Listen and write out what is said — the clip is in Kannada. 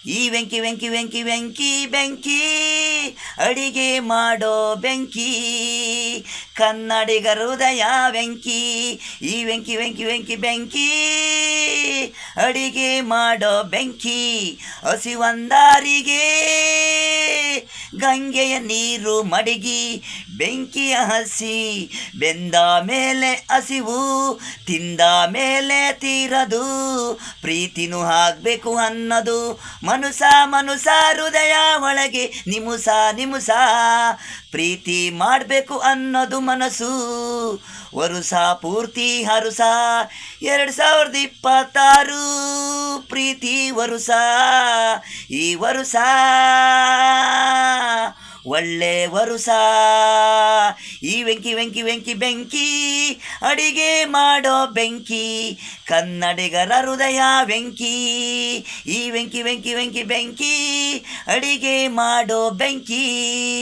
ಈ ವೆಂಕಿ ವೆಂಕಿ ವೆಂಕಿ ವೆಂಕಿ ಬೆಂಕಿ ಅಡಿಗೆ ಮಾಡೋ ಬೆಂಕಿ ಕನ್ನಡಿಗರ ಹೃದಯ ವೆಂಕಿ. ಈ ವೆಂಕಿ ವೆಂಕಿ ವೆಂಕಿ ಬೆಂಕಿ ಅಡಿಗೆ ಮಾಡೋ ಬೆಂಕಿ. ಹಸಿವಂದಾರಿಗೆ ಗಂಗೆಯ ನೀರು ಮಡಗಿ ಬೆಂಕಿಯ ಹಸಿ ಬೆಂದ ಮೇಲೆ ಹಸಿವು ತಿಂದ ಮೇಲೆ ತೀರದು ಪ್ರೀತಿನೂ ಆಗ್ಬೇಕು ಅನ್ನೋದು ಮನುಸ ಮನುಸ ಹೃದಯ ಒಳಗೆ ನಿಮುಸ ನಿಮುಸ ಪ್ರೀತಿ ಮಾಡಬೇಕು ಅನ್ನೋದು ಮನಸ್ಸು ವರುಷ ಪೂರ್ತಿ ಹರುಸ 2026 ಪ್ರೀತಿ ವರುಷ ಈ ವರುಷ ಒಳ್ಳೆ ವರುಷ. ಈ ವೆಂಕಿ ವೆಂಕಿ ವೆಂಕಿ ಬೆಂಕಿ ಅಡಿಗೆ ಮಾಡೋ ಬೆಂಕಿ ಕನ್ನಡಿಗರ ಹೃದಯ ವೆಂಕಿ. ಈ ವೆಂಕಿ ವೆಂಕಿ ವೆಂಕಿ ಬೆಂಕಿ ಅಡಿಗೆ ಮಾಡೋ ಬೆಂಕಿ.